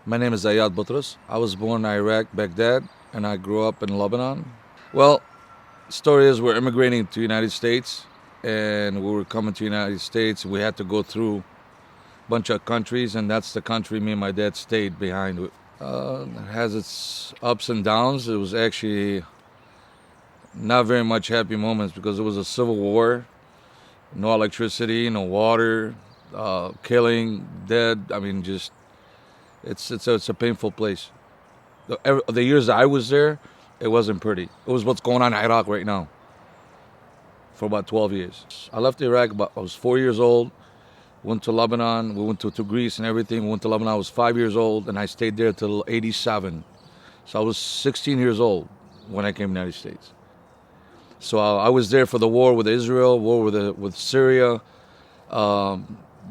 My name is Ayad Butras. I was born in Iraq, Baghdad, and I grew up in Lebanon. Well, story is we're immigrating to the United States, and we were coming to the United States. We had to go through a bunch of countries, and that's the country me and my dad stayed behind. It has its ups and downs. It was actually not very much happy moments because it was a civil war, no electricity, no water, killing, dead. I mean, just it's a painful place. The years that I was there, it wasn't pretty. It was what's going on in Iraq right now for about 12 years. I left Iraq about I was 4 years old. Went to Lebanon. We went to Greece and everything. We went to Lebanon. I was 5 years old, and I stayed there till '87. So I was 16 years old when I came to the United States. So I was there for the war with Israel, war with Syria,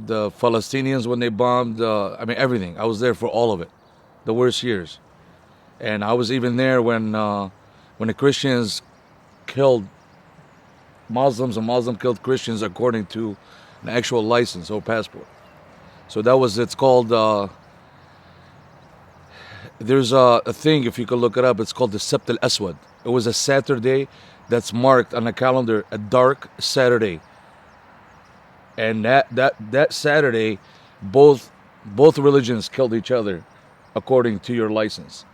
the Palestinians when they bombed. I mean everything. I was there for all of it, the worst years. And I was even there when the Christians killed Muslims and Muslims killed Christians according to an actual license or passport. So that was it's called. There's a thing if you could look it up. It's called the Sept al Aswad. It was a Saturday that's marked on the calendar a dark Saturday. And that Saturday, both religions killed each other according to your license.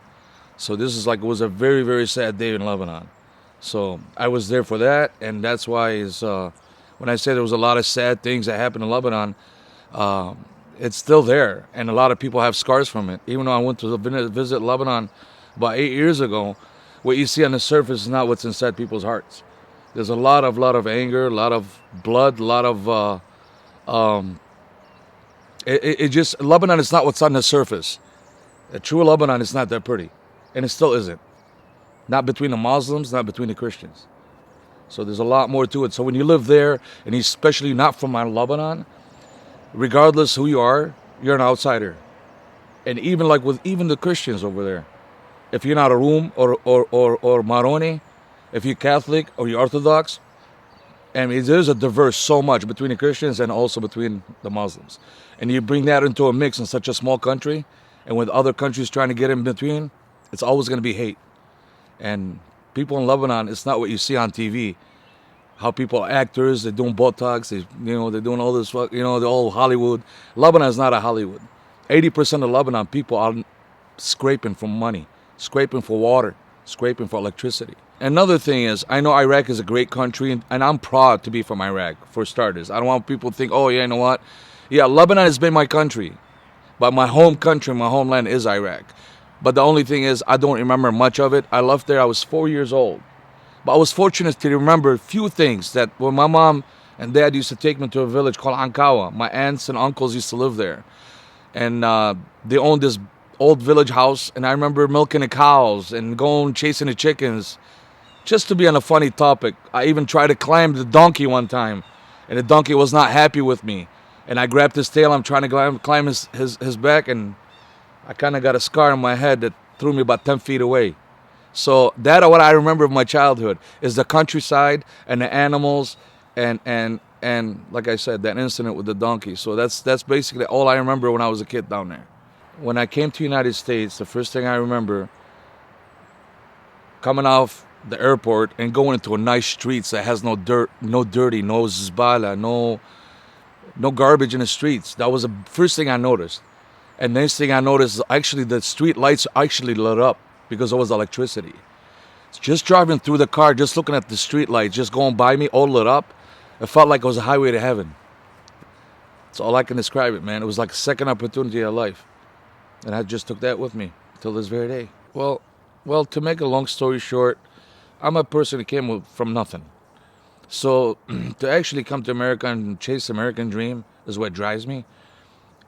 So this is like it was a very very sad day in Lebanon. So I was there for that, and that's why when I say there was a lot of sad things that happened in Lebanon, uh, it's still there, and a lot of people have scars from it. Even though I went to visit Lebanon about 8 years ago, what you see on the surface is not what's inside people's hearts. There's a lot of anger, a lot of blood, a lot of it just Lebanon is not what's on the surface. A true Lebanon is not that pretty, and it still isn't. Not between the Muslims, not between the Christians. So there's a lot more to it. So when you live there, and especially not from Lebanon, regardless who you are, you're an outsider. And even like with even the Christians over there, if you're not a Rum or Maroni, if you're Catholic or you're Orthodox, I mean there's a diverse so much between the Christians and also between the Muslims. And you bring that into a mix in such a small country, and with other countries trying to get in between, it's always going to be hate. And people in Lebanon, it's not what you see on TV. How people, actors, they're doing Botox, they're doing all this, they're all Hollywood. Lebanon is not a Hollywood. 80% of Lebanon people are scraping for money, scraping for water, scraping for electricity. Another thing is, I know Iraq is a great country, and I'm proud to be from Iraq, for starters. I don't want people to think, oh, yeah, you know what? Yeah, Lebanon has been my country, but my home country, my homeland is Iraq. But the only thing is, I don't remember much of it. I left there, I was 4 years old. But I was fortunate to remember a few things that when my mom and dad used to take me to a village called Ankawa, my aunts and uncles used to live there. And they owned this old village house. And I remember milking the cows and going chasing the chickens. Just to be on a funny topic, I even tried to climb the donkey one time. And the donkey was not happy with me. And I grabbed his tail, I'm trying to climb his back, and I kind of got a scar on my head that threw me about 10 feet away. So that what I remember of my childhood is the countryside and the animals and like I said, that incident with the donkey. So that's basically all I remember when I was a kid down there. When I came to the United States, the first thing I remember coming off the airport and going into a nice streets that has no dirt, no dirty, no zbala, no garbage in the streets. That was the first thing I noticed. And the next thing I noticed is actually the street lights actually lit up because there was electricity. Just driving through the car, just looking at the street lights, just going by me, all lit up, it felt like it was a highway to heaven. That's all I can describe it, man. It was like a second opportunity of life. And I just took that with me till this very day. Well, to make a long story short, I'm a person who came from nothing. So to actually come to America and chase the American dream is what drives me.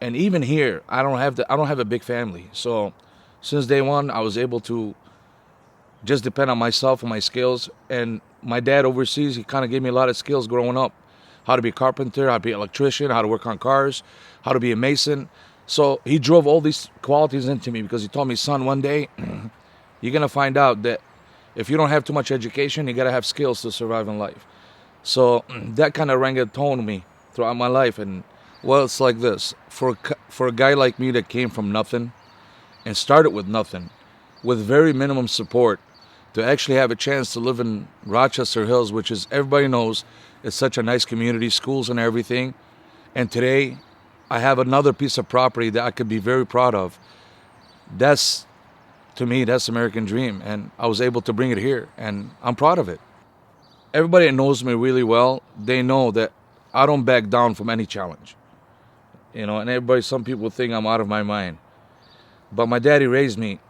And even here, I don't have a big family. So since day one, I was able to just depend on myself and my skills. And my dad overseas, he kind of gave me a lot of skills growing up. How to be a carpenter, how to be an electrician, how to work on cars, how to be a mason. So he drove all these qualities into me because he told me, son, one day you're going to find out that if you don't have too much education, you got to have skills to survive in life. So that kind of rang a tone to me throughout my life. And well, it's like this. For a guy like me that came from nothing, and started with nothing, with very minimum support, to actually have a chance to live in Rochester Hills, which is, everybody knows, it's such a nice community, schools and everything. And today, I have another piece of property that I could be very proud of. That's, to me, that's American dream. And I was able to bring it here, and I'm proud of it. Everybody that knows me really well, they know that I don't back down from any challenge. You know, and everybody, some people think I'm out of my mind. But my daddy raised me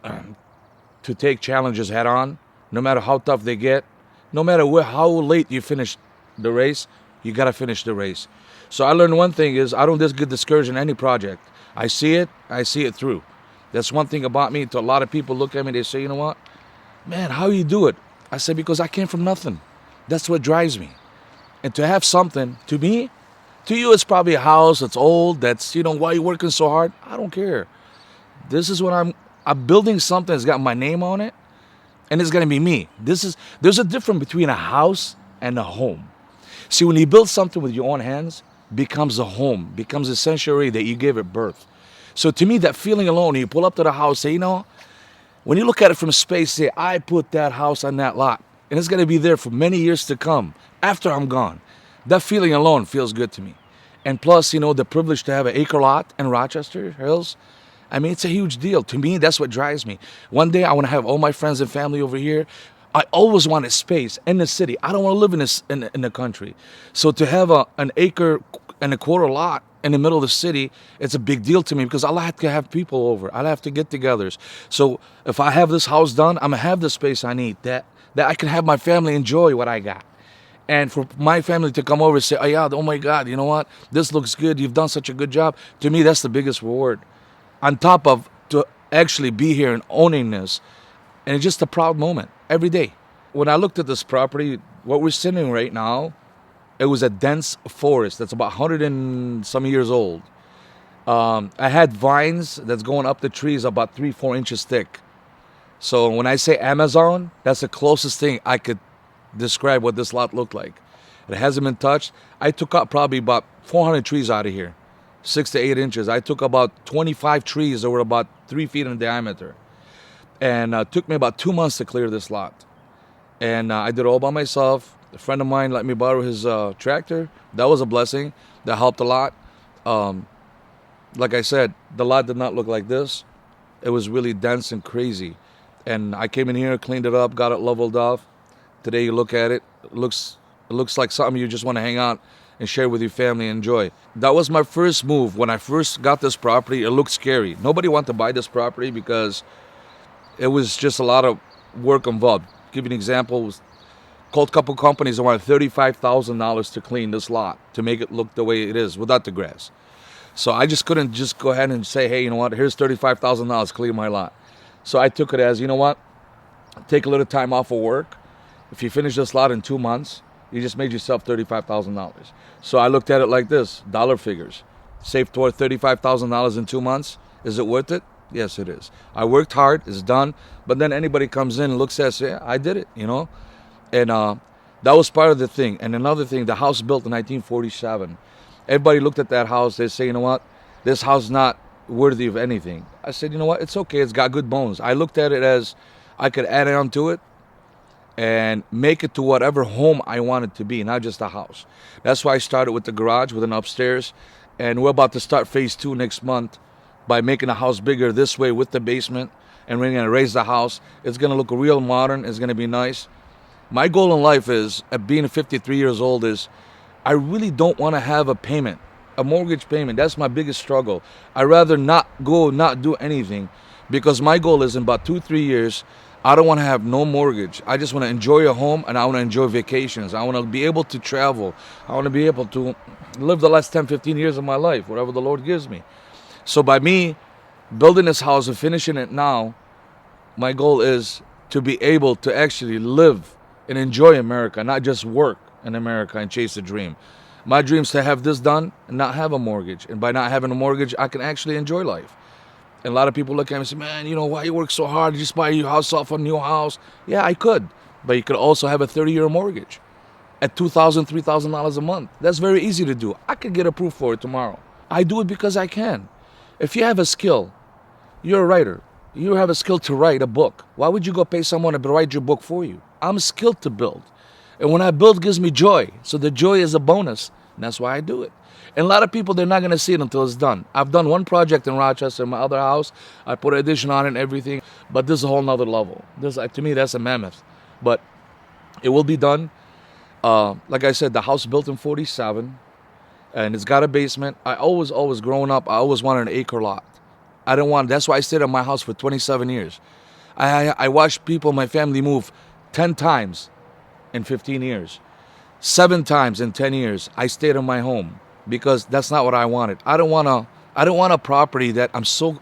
to take challenges head on, no matter how tough they get, no matter how late you finish the race, you got to finish the race. So I learned one thing is I don't just get discouraged in any project. I see it through. That's one thing about me. To a lot of people look at me, they say, you know what, man, how you do it? I say, because I came from nothing. That's what drives me. And to have something, to me, to you, it's probably a house that's old, that's, you know, why are you working so hard? I don't care. This is what I'm building something that's got my name on it, and it's going to be me. There's a difference between a house and a home. See, when you build something with your own hands, becomes a home, becomes a sanctuary that you gave it birth. So to me, that feeling alone, you pull up to the house, say, you know, when you look at it from space, say, I put that house on that lot, and it's going to be there for many years to come after I'm gone. That feeling alone feels good to me. And plus, you know, the privilege to have an acre lot in Rochester Hills, I mean, it's a huge deal. To me, that's what drives me. One day, I want to have all my friends and family over here. I always wanted space in the city. I don't want to live in the country. So to have an acre and a quarter lot in the middle of the city, it's a big deal to me because I'll have to have people over. I'll have to get-togethers. So if I have this house done, I'm going to have the space I need, that I can have my family enjoy what I got. And for my family to come over and say, oh yeah, oh my God, you know what? This looks good. You've done such a good job. To me, that's the biggest reward. On top of to actually be here and owning this. And it's just a proud moment every day. When I looked at this property, what we're sitting right now, it was a dense forest that's about 100 and some years old. I had vines that's going up the trees about 3-4 inches thick. So when I say Amazon, that's the closest thing I could describe what this lot looked like. It hasn't been touched. I took out probably about 400 trees out of here, 6 to 8 inches. I took about 25 trees that were about 3 feet in diameter. And it took me about 2 months to clear this lot. And I did it all by myself. A friend of mine let me borrow his tractor. That was a blessing. That helped a lot. Like I said, the lot did not look like this. It was really dense and crazy. And I came in here, cleaned it up, got it leveled off. Today you look at it, it looks like something you just want to hang out and share with your family and enjoy. That was my first move. When I first got this property, it looked scary. Nobody wanted to buy this property because it was just a lot of work involved. Give you an example, called a couple companies that wanted $35,000 to clean this lot to make it look the way it is without the grass. So I just couldn't just go ahead and say, hey, you know what, here's $35,000, clean my lot. So I took it as, you know what, take a little time off of work. If you finish this lot in 2 months, you just made yourself $35,000. So I looked at it like this, dollar figures. Saved toward $35,000 in 2 months. Is it worth it? Yes, it is. I worked hard, it's done. But then anybody comes in and looks at it, say, yeah, I did it, you know. And that was part of the thing. And another thing, the house built in 1947. Everybody looked at that house, they say, you know what, this house is not worthy of anything. I said, you know what, it's okay, it's got good bones. I looked at it as I could add on to it and make it to whatever home I wanted to be, not just a house. That's why I started with the garage, with an upstairs, and we're about to start phase 2 next month by making the house bigger this way with the basement, and we're going to raise the house. It's going to look real modern, it's going to be nice. My goal in life is, at being 53 years old, is I really don't want to have a payment, a mortgage payment. That's my biggest struggle. I'd rather not do anything, because my goal is in about 2-3 years, I don't want to have no mortgage. I just want to enjoy a home, and I want to enjoy vacations. I want to be able to travel. I want to be able to live the last 10-15 years of my life, whatever the Lord gives me. So by me building this house and finishing it now, my goal is to be able to actually live and enjoy America, not just work in America and chase a dream. My dream is to have this done and not have a mortgage. And by not having a mortgage, I can actually enjoy life. And a lot of people look at me and say, man, you know, why you work so hard? You just buy your house off a new house. Yeah, I could. But you could also have a 30-year mortgage at $2,000, $3,000 a month. That's very easy to do. I could get approved for it tomorrow. I do it because I can. If you have a skill, you're a writer, You have a skill to write a book. Why would you go pay someone to write your book for you? I'm skilled to build. And when I build, it gives me joy. So the joy is a bonus. And that's why I do it. And a lot of people, they're not going to see it until it's done. I've done one project in Rochester, my other house. I put an addition on it and everything. But this is a whole nother level. This, to me, that's a mammoth. But it will be done. Like I said, the house built in 47. And it's got a basement. I always, growing up, I always wanted an acre lot. I didn't want, that's why I stayed at my house for 27 years. I watched people in my family move 10 times in 15 years. 7 times in 10 years. I stayed in my home because that's not what I wanted. I don't want a property that I'm so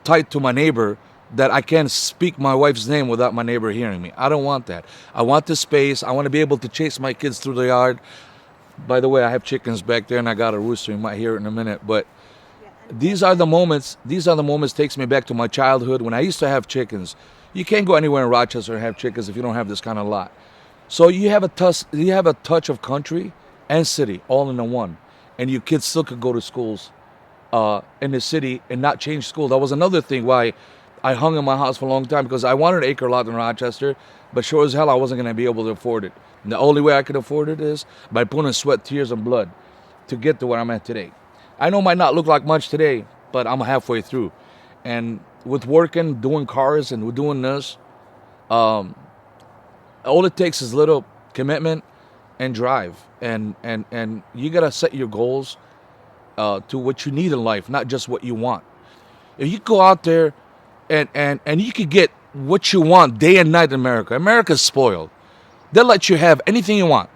tight to my neighbor that I can't speak my wife's name without my neighbor hearing me. I don't want that. I want the space. I want to be able to chase my kids through the yard. By the way, I have chickens back there and I got a rooster. You might hear it in a minute, but these are the moments takes me back to my childhood when I used to have chickens. You can't go anywhere in Rochester and have chickens if you don't have this kind of lot. So you have a touch of country and city all in the one. And your kids still could go to schools in the city and not change school. That was another thing why I hung in my house for a long time, because I wanted an acre lot in Rochester, but sure as hell I wasn't going to be able to afford it. And the only way I could afford it is by putting sweat, tears, and blood to get to where I'm at today. I know it might not look like much today, but I'm halfway through. And with working, doing cars, and doing this, all it takes is little commitment and drive. And you got to set your goals to what you need in life, not just what you want. If you go out there and you could get what you want day and night in America. America's spoiled. They'll let you have anything you want.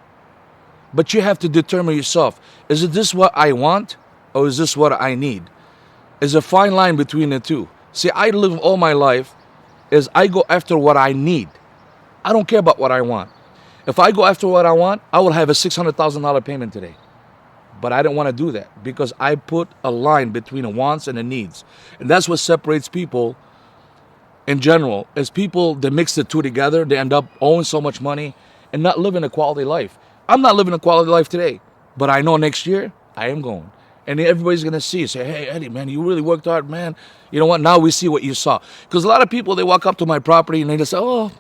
But you have to determine yourself, is it this what I want? Or is this what I need? There's a fine line between the two. See, I live all my life is I go after what I need. I don't care about what I want. If I go after what I want, I will have a $600,000 payment today. But I didn't want to do that because I put a line between the wants and the needs. And that's what separates people in general. Is people that mix the two together, they end up owing so much money and not living a quality life. I'm not living a quality life today, but I know next year I am going. And everybody's going to say, hey, Eddie, man, you really worked hard, man. You know what? Now we see what you saw. Because a lot of people, they walk up to my property and they just say, oh,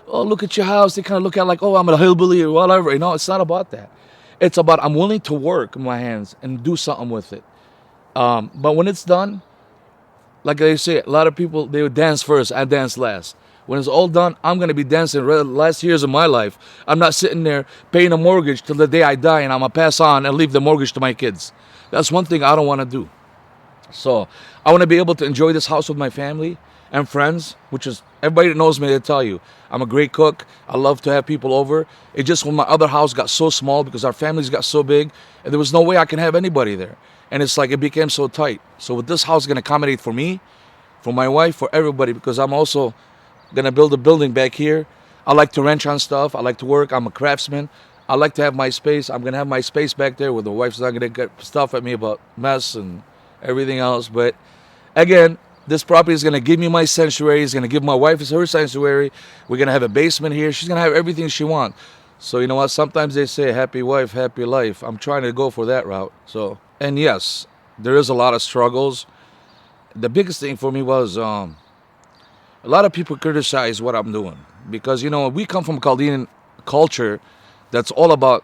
look at your house. They kind of look at it like, oh, I'm a hillbilly or whatever. You know, it's not about that. It's about I'm willing to work with my hands and do something with it. But when it's done, like they say, a lot of people, they would dance first, I dance last. When it's all done, I'm going to be dancing the last years of my life. I'm not sitting there paying a mortgage till the day I die and I'm going to pass on and leave the mortgage to my kids. That's one thing I don't want to do. So I want to be able to enjoy this house with my family and friends, which is, everybody that knows me, they tell you, I'm a great cook. I love to have people over. It just, when my other house got so small because our families got so big, and there was no way I can have anybody there. And it's like, it became so tight. So with this house, going to accommodate for me, for my wife, for everybody, because I'm also going to build a building back here. I like to wrench on stuff. I like to work. I'm a craftsman. I like to have my space. I'm going to have my space back there where the wife's not going to get stuff at me about mess and everything else. But again, this property is going to give me my sanctuary. It's going to give my wife her sanctuary. We're going to have a basement here. She's going to have everything she wants. So you know what? Sometimes they say happy wife, happy life. I'm trying to go for that route. So, and yes, there is a lot of struggles. The biggest thing for me was a lot of people criticize what I'm doing because, you know, we come from Chaldean culture that's all about,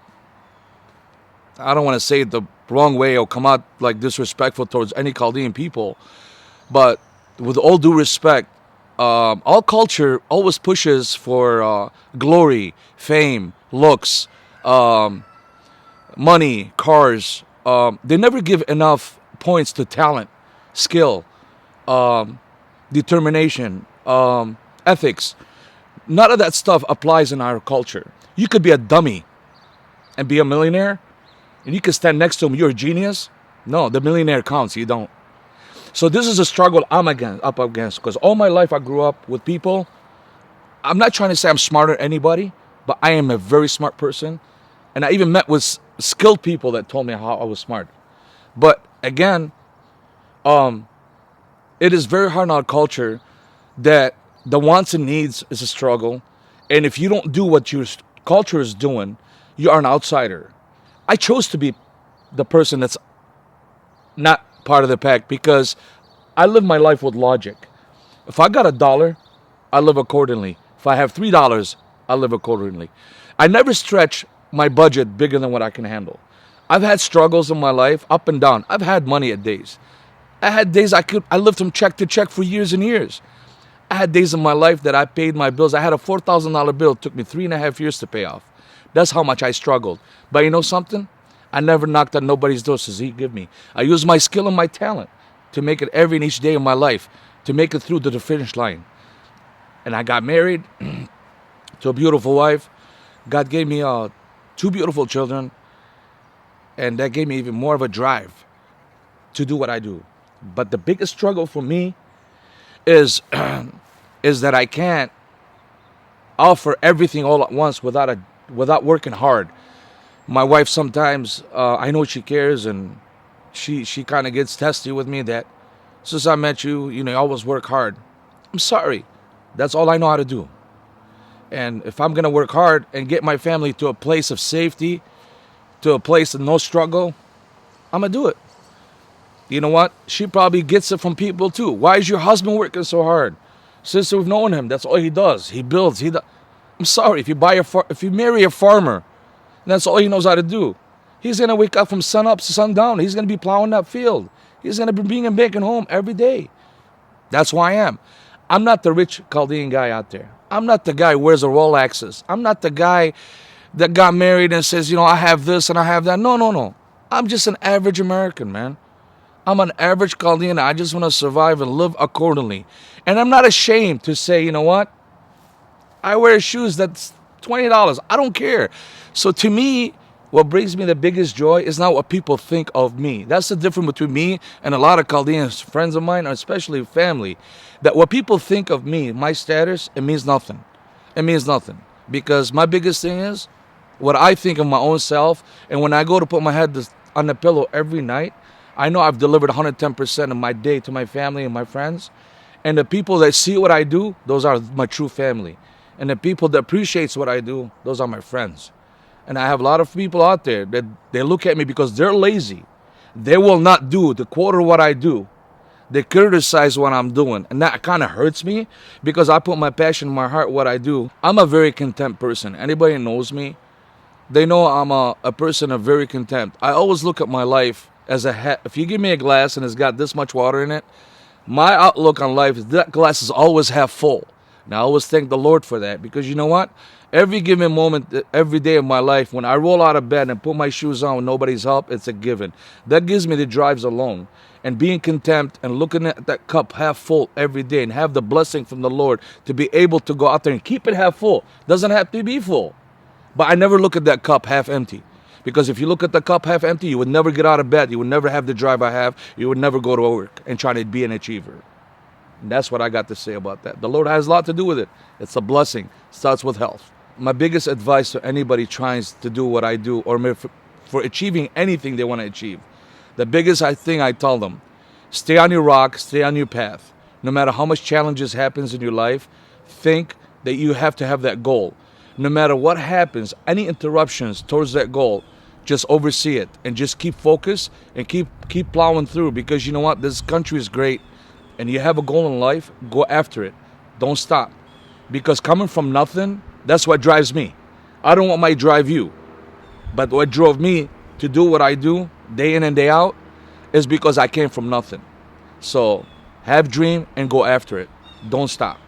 I don't want to say it the wrong way or come out like disrespectful towards any Chaldean people, but with all due respect, all culture always pushes for glory, fame, looks, money, cars. They never give enough points to talent, skill, determination, ethics. None of that stuff applies in our culture. You could be a dummy and be a millionaire, and you could stand next to him, you're a genius. No, the millionaire counts, you don't. So this is a struggle I'm up against, because all my life I grew up with people. I'm not trying to say I'm smarter than anybody, but I am a very smart person. And I even met with skilled people that told me how I was smart. But again, it is very hard in our culture that the wants and needs is a struggle. And if you don't do what your culture is doing, you are an outsider. I chose to be the person that's not part of the pack because I live my life with logic. If I got $1, I live accordingly. If I have $3, I live accordingly. I never stretch my budget bigger than what I can handle. I've had struggles in my life, up and down. I've had money at days. I had days I lived from check to check for years and years. I had days in my life that I paid my bills. I had a $4,000 bill. It took me 3.5 years to pay off. That's how much I struggled. But you know something? I never knocked on nobody's door, says he give me. I used my skill and my talent to make it every and each day of my life, to make it through to the finish line. And I got married to a beautiful wife. God gave me 2 beautiful children. And that gave me even more of a drive to do what I do. But the biggest struggle for me is that I can't offer everything all at once without working hard. My wife sometimes, I know she cares, and she kind of gets testy with me that since I met you, you always work hard. I'm sorry. That's all I know how to do. And if I'm going to work hard and get my family to a place of safety, to a place of no struggle, I'm going to do it. You know what? She probably gets it from people too. Why is your husband working so hard? Since we've known him, that's all he does. He builds. I'm sorry, if you marry a farmer, that's all he knows how to do. He's going to wake up from sun up to sundown. He's going to be plowing that field. He's going to be bringing and baking home every day. That's who I am. I'm not the rich Chaldean guy out there. I'm not the guy who wears a Rolexes. I'm not the guy that got married and says, I have this and I have that. No. I'm just an average American, man. I'm an average Chaldean. I just want to survive and live accordingly. And I'm not ashamed to say, you know what? I wear shoes that's $20. I don't care. So to me, what brings me the biggest joy is not what people think of me. That's the difference between me and a lot of Chaldeans, friends of mine, or especially family. That what people think of me, my status, it means nothing. It means nothing. Because my biggest thing is what I think of my own self. And when I go to put my head on the pillow every night, I know I've delivered 110% of my day to my family and my friends. And the people that see what I do, those are my true family. And the people that appreciates what I do, those are my friends. And I have a lot of people out there that they look at me because they're lazy. They will not do the quarter what I do. They criticize what I'm doing. And that kind of hurts me because I put my passion in my heart what I do. I'm a very content person. Anybody who knows me, they know I'm a person of very content. I always look at my life as a hat. If you give me a glass and it's got this much water in it, my outlook on life is that glass is always half full. And I always thank the Lord for that because you know what? Every given moment, every day of my life, when I roll out of bed and put my shoes on with nobody's help, it's a given. That gives me the drives alone. And being content and looking at that cup half full every day and have the blessing from the Lord to be able to go out there and keep it half full. Doesn't have to be full. But I never look at that cup half empty. Because if you look at the cup half empty, you would never get out of bed. You would never have the drive I have. You would never go to work and try to be an achiever. And that's what I got to say about that. The Lord has a lot to do with it. It's a blessing. It starts with health. My biggest advice to anybody trying to do what I do or for achieving anything they want to achieve, the biggest thing I tell them, stay on your rock, stay on your path. No matter how much challenges happens in your life, think that you have to have that goal. No matter what happens, any interruptions towards that goal, just oversee it and just keep focused and keep plowing through because you know what? This country is great and you have a goal in life, go after it. Don't stop. Because coming from nothing, that's what drives me. I don't want my drive you. But what drove me to do what I do day in and day out is because I came from nothing. So have dream and go after it. Don't stop.